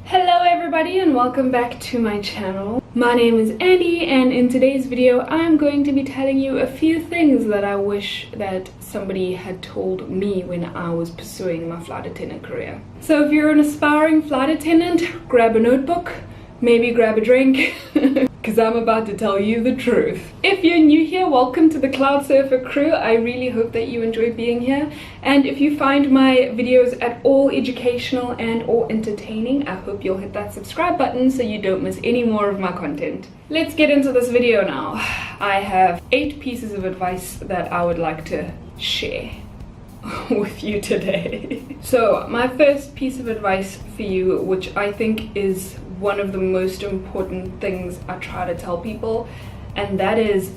Hello everybody and welcome back to my channel. My name is Andy and in today's video I'm going to be telling you a few things that I wish that somebody had told me when I was pursuing my flight attendant career. So if you're an aspiring flight attendant, grab a notebook, maybe grab a drink, because I'm about to tell you the truth. If you're new here, welcome to the Cloudsurfer crew. I really hope that you enjoy being here. And if you find my videos at all educational and or entertaining, I hope you'll hit that subscribe button so you don't miss any more of my content. Let's get into this video now. I have 8 pieces of advice that I would like to share with you today. So my first piece of advice for you, which I think is one of the most important things I try to tell people, and that is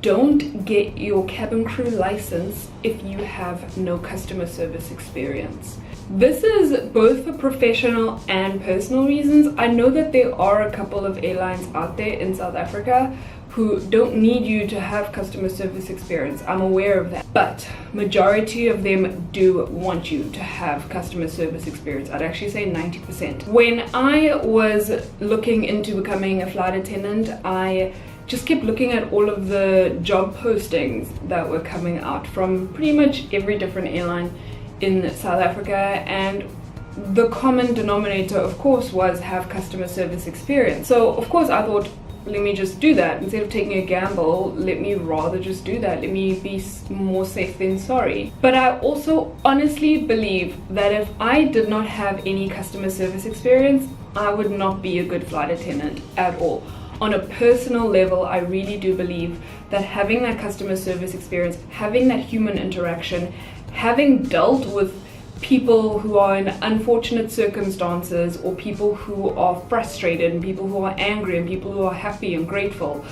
don't get your cabin crew license if you have no customer service experience. This is both for professional and personal reasons. I know that there are a couple of airlines out there in South Africa who don't need you to have customer service experience. I'm aware of that, but majority of them do want you to have customer service experience. I'd actually say 90%. When I was looking into becoming a flight attendant, I just kept looking at all of the job postings that were coming out from pretty much every different airline in South Africa, and the common denominator of course was have customer service experience. So of course I thought, let me just do that. Instead of taking a gamble, let me rather just do that. Let me be more safe than sorry. But I also honestly believe that if I did not have any customer service experience, I would not be a good flight attendant at all. On a personal level, I really do believe that having that customer service experience, having that human interaction, having dealt with people who are in unfortunate circumstances, or people who are frustrated, and people who are angry, and people who are happy and grateful,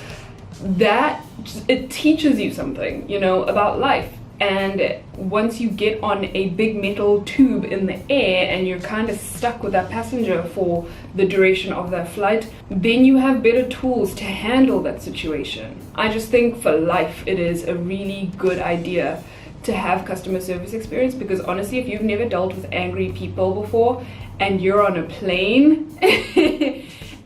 that it teaches you something, you know, about life. And once you get on a big metal tube in the air and you're kind of stuck with that passenger for the duration of that flight, then you have better tools to handle that situation. I just think for life it is a really good idea to have customer service experience, because honestly, if you've never dealt with angry people before and you're on a plane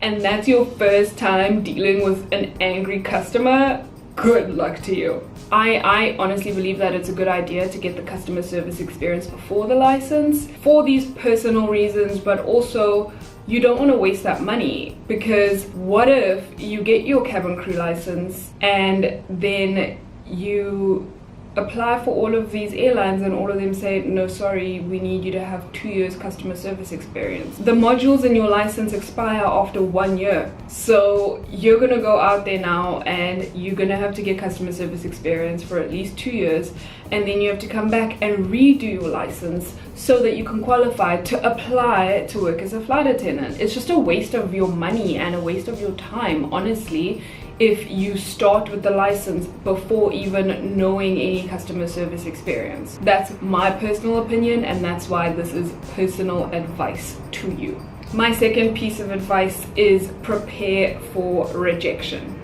and that's your first time dealing with an angry customer, good luck to you. I honestly believe that it's a good idea to get the customer service experience before the license for these personal reasons, but also you don't want to waste that money, because what if you get your cabin crew license and then you apply for all of these airlines and all of them say, no sorry, we need you to have 2 years customer service experience. The modules in your license expire after 1 year, so you're gonna go out there now and you're gonna have to get customer service experience for at least 2 years, and then you have to come back and redo your license so that you can qualify to apply to work as a flight attendant. It's just a waste of your money and a waste of your time, honestly, if you start with the license before even knowing any customer service experience. That's my personal opinion, and that's why this is personal advice to you. My second piece of advice is prepare for rejection.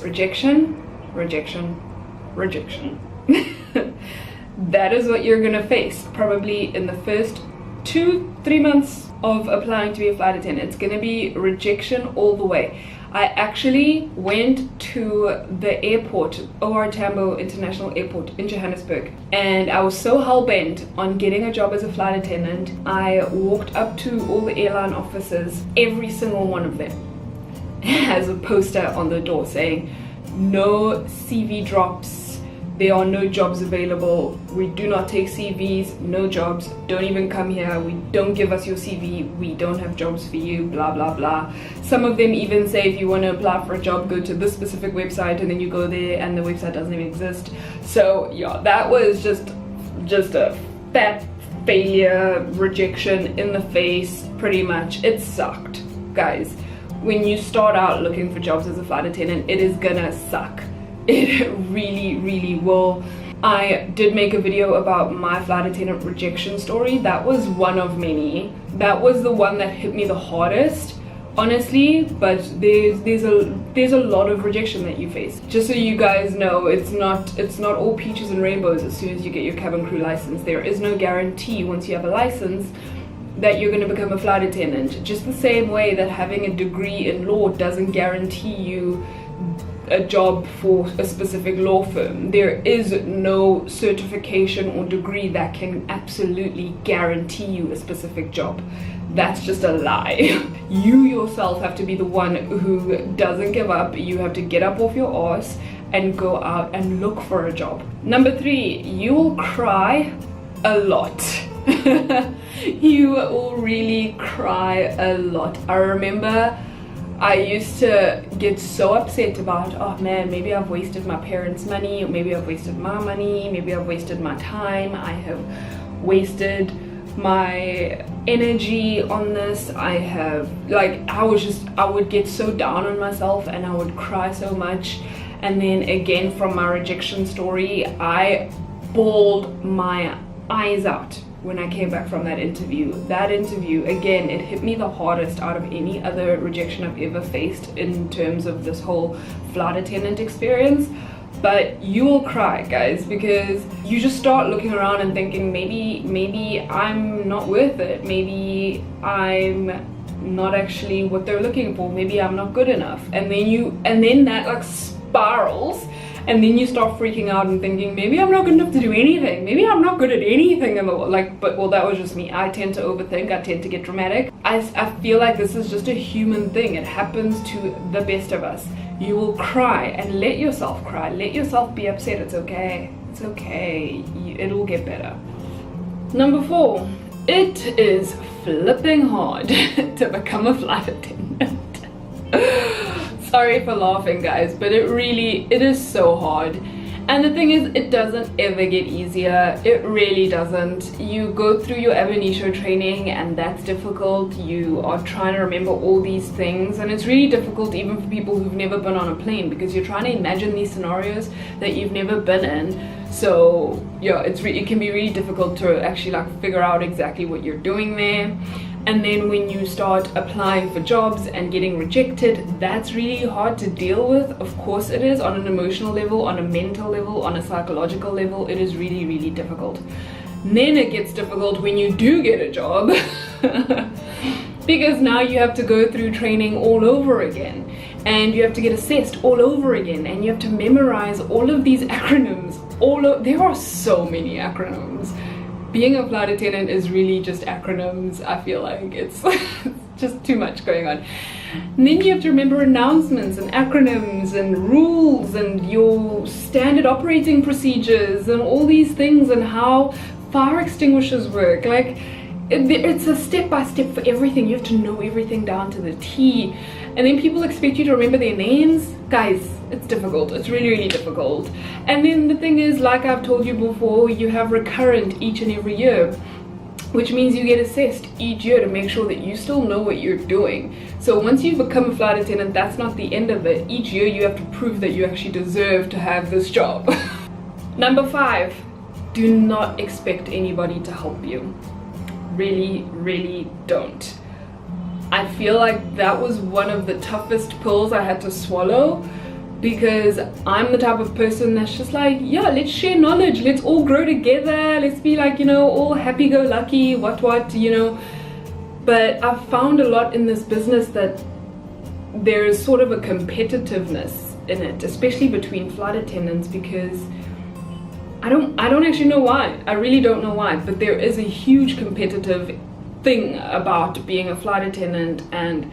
Rejection, rejection, rejection. That is what you're gonna face probably in the first 2-3 months of applying to be a flight attendant. It's gonna be rejection all the way. I actually went to the airport, OR Tambo International Airport in Johannesburg, and I was so hell-bent on getting a job as a flight attendant. I walked up to all the airline officers, every single one of them has a poster on the door saying, no CV drops, there are no jobs available, we do not take CVs, no jobs, don't even come here, we don't give us your CV, we don't have jobs for you, blah blah blah. Some of them even say if you want to apply for a job, go to this specific website, and then you go there and the website doesn't even exist. So yeah, that was just a fat failure, rejection in the face, pretty much. It sucked, guys. When you start out looking for jobs as a flight attendant, it is gonna suck. It really will. I did make a video about my flight attendant rejection story. That was one of many. That was the one that hit me the hardest, honestly, but there's a lot of rejection that you face. Just so you guys know, it's not all peaches and rainbows as soon as you get your cabin crew license. There is no guarantee once you have a license that you're going to become a flight attendant. Just the same way that having a degree in law doesn't guarantee you a job for a specific law firm. There is no certification or degree that can absolutely guarantee you a specific job. That's just a lie. You yourself have to be the one who doesn't give up. You have to get up off your ass and go out and look for a job. Number 3, you will cry a lot. You will really cry a lot. I remember I used to get so upset about, oh man, maybe I've wasted my parents' money, or maybe I've wasted my money, maybe I've wasted my time, I have wasted my energy on this. I would get so down on myself and I would cry so much. And then again, from my rejection story, I bawled my eyes out when I came back from that interview. That interview, again, it hit me the hardest out of any other rejection I've ever faced in terms of this whole flight attendant experience. But you will cry, guys, because you just start looking around and thinking, maybe I'm not worth it, maybe I'm not actually what they're looking for, maybe I'm not good enough. And then that like spirals, and then you start freaking out and thinking, maybe I'm not good enough to do anything, maybe I'm not good at anything in the world. Well, that was just me. I tend to overthink, I tend to get dramatic. I feel like this is just a human thing. It happens to the best of us. You will cry, and let yourself cry, let yourself be upset. It's okay, it's okay, it'll get better. Number 4, it is flipping hard to become a flight attendant. Sorry for laughing, guys, but it is so hard. And the thing is, it doesn't ever get easier. It really doesn't. You go through your ab initio training, and that's difficult. You are trying to remember all these things, and it's really difficult even for people who've never been on a plane, because you're trying to imagine these scenarios that you've never been in. So yeah, it can be really difficult to actually like figure out exactly what you're doing there. And then when you start applying for jobs and getting rejected, that's really hard to deal with. Of course it is, on an emotional level, on a mental level, on a psychological level. It is really, really difficult. And then it gets difficult when you do get a job because now you have to go through training all over again, and you have to get assessed all over again, and you have to memorize all of these acronyms. There are so many acronyms. Being a flight attendant is really just acronyms. I feel like it's just too much going on. And then you have to remember announcements and acronyms and rules and your standard operating procedures and all these things, and how fire extinguishers work. Like, it's a step-by-step for everything. You have to know everything down to the T. And then people expect you to remember their names. Guys, it's difficult. It's really, really difficult. And then the thing is, like I've told you before, you have recurrent each and every year, which means you get assessed each year to make sure that you still know what you're doing. So once you've become a flight attendant, that's not the end of it. Each year you have to prove that you actually deserve to have this job. Number 5, do not expect anybody to help you. Really, really don't. I feel like that was one of the toughest pills I had to swallow, because I'm the type of person that's just like, yeah, let's share knowledge, let's all grow together, let's be like, you know, all happy-go-lucky, what, you know. But I've found a lot in this business that there is sort of a competitiveness in it, especially between flight attendants, because I don't actually know why. I really don't know why, but there is a huge competitive thing about being a flight attendant, and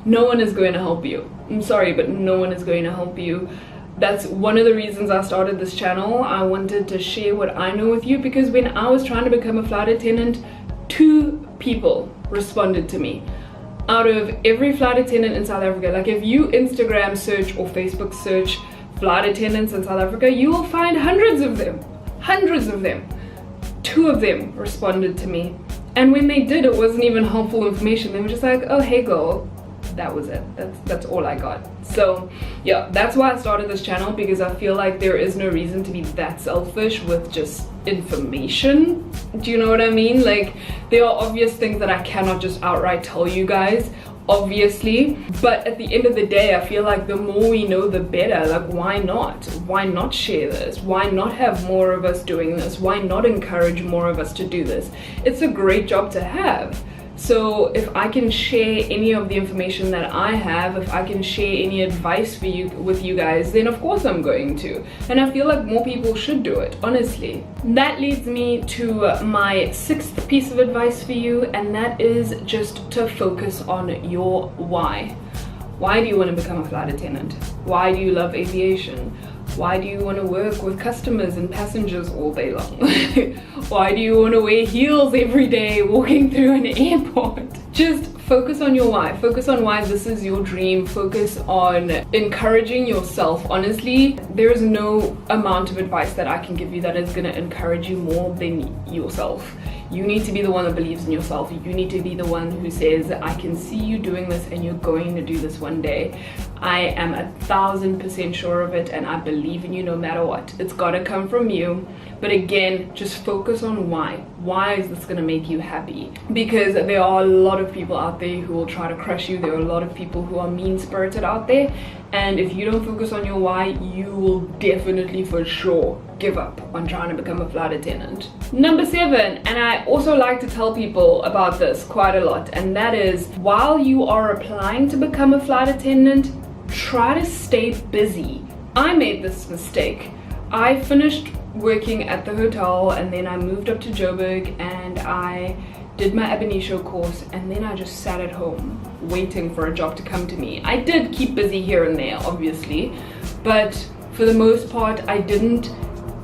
no one is going to help you. I'm sorry, but no one is going to help you. That's one of the reasons I started this channel. I wanted to share what I know with you, because when I was trying to become a flight attendant, 2 people responded to me out of every flight attendant in South Africa. Like, if you Instagram search or Facebook search flight attendants in South Africa, you will find hundreds of them. 2 of them responded to me. And when they did, it wasn't even helpful information. They were just like, oh, hey girl. That was it. That's all I got. So yeah, that's why I started this channel, because I feel like there is no reason to be that selfish with just information. Do you know what I mean? Like, there are obvious things that I cannot just outright tell you guys, obviously, but at the end of the day, I feel like the more we know, the better. Like, why not share this? Why not have more of us doing this? Why not encourage more of us to do this? It's a great job to have. So if I can share any of the information that I have, if I can share any advice with you guys, then of course I'm going to. And I feel like more people should do it, honestly. That leads me to my sixth piece of advice for you, and that is just to focus on your why. Why do you want to become a flight attendant? Why do you love aviation? Why do you want to work with customers and passengers all day long? Why do you want to wear heels every day walking through an airport? Just focus on your why. Focus on why this is your dream. Focus on encouraging yourself. Honestly, there is no amount of advice that I can give you that is going to encourage you more than yourself. You need to be the one that believes in yourself. You need to be the one who says, I can see you doing this and you're going to do this one day. I am 1000% sure of it, and I believe in you no matter what. It's gotta come from you. But again, just focus on why. Why is this gonna make you happy? Because there are a lot of people out there who will try to crush you. There are a lot of people who are mean-spirited out there. And if you don't focus on your why, you will definitely for sure give up on trying to become a flight attendant. Number 7, and I also like to tell people about this quite a lot, and that is, while you are applying to become a flight attendant, try to stay busy. I made this mistake. I finished working at the hotel and then I moved up to Joburg and I did my ab initio course, and then I just sat at home waiting for a job to come to me. I did keep busy here and there, obviously, but for the most part I didn't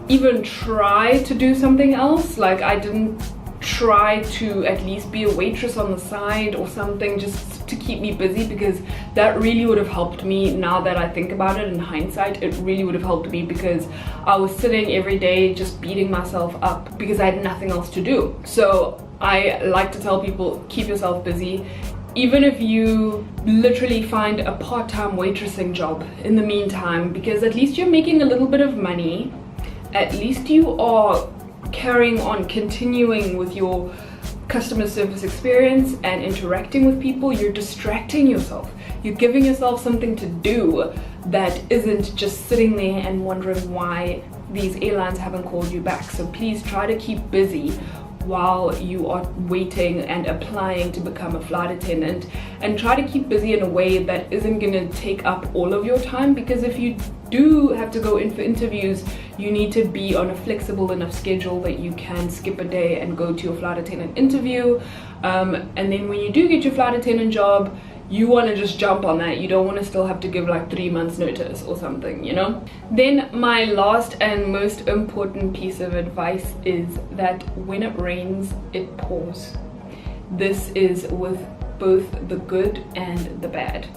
even try to do something else. Like, I didn't try to at least be a waitress on the side or something just to keep me busy, because that really would have helped me. Now that I think about it in hindsight, it really would have helped me, because I was sitting every day just beating myself up because I had nothing else to do. So I like to tell people, keep yourself busy. Even if you literally find a part-time waitressing job in the meantime, because at least you're making a little bit of money. At least you are carrying on, continuing with your customer service experience and interacting with people. You're distracting yourself. You're giving yourself something to do that isn't just sitting there and wondering why these airlines haven't called you back. So please try to keep busy while you are waiting and applying to become a flight attendant, and try to keep busy in a way that isn't going to take up all of your time, because if you do have to go in for interviews, you need to be on a flexible enough schedule that you can skip a day and go to your flight attendant interview, and then when you do get your flight attendant job, you want to just jump on that. You don't want to still have to give like 3 months notice or something, you know. Then my last and most important piece of advice is that when it rains, it pours. This is with both the good and the bad.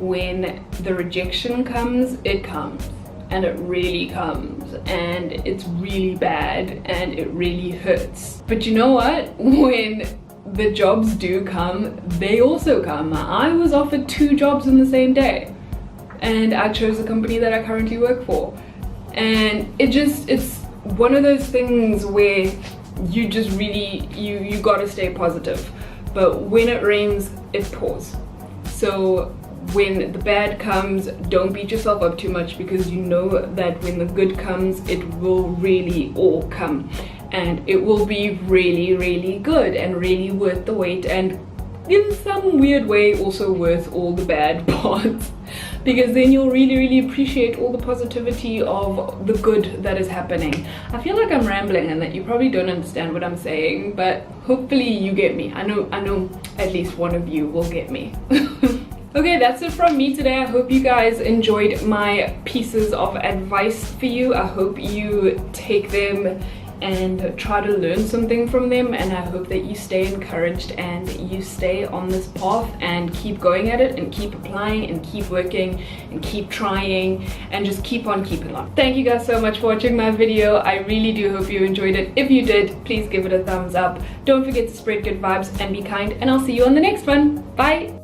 When the rejection comes, it comes, and it really comes, and it's really bad, and it really hurts. But you know what? When the jobs do come, they also come. I was offered 2 jobs in the same day, and I chose the company that I currently work for. And it's one of those things where you just really, you gotta stay positive. But when it rains, it pours. So when the bad comes, don't beat yourself up too much, because you know that when the good comes, it will really all come. And it will be really, really good and really worth the wait, and in some weird way also worth all the bad parts, because then you'll really, really appreciate all the positivity of the good that is happening. I feel like I'm rambling and that you probably don't understand what I'm saying, but hopefully you get me. I know at least one of you will get me. Okay, that's it from me today. I hope you guys enjoyed my pieces of advice for you. I hope you take them and try to learn something from them, and I hope that you stay encouraged and you stay on this path and keep going at it and keep applying and keep working and keep trying and just keep on keeping on. Thank you guys so much for watching my video. I really do hope you enjoyed it. If you did, please give it a thumbs up. Don't forget to spread good vibes and be kind, and I'll see you on the next one. Bye.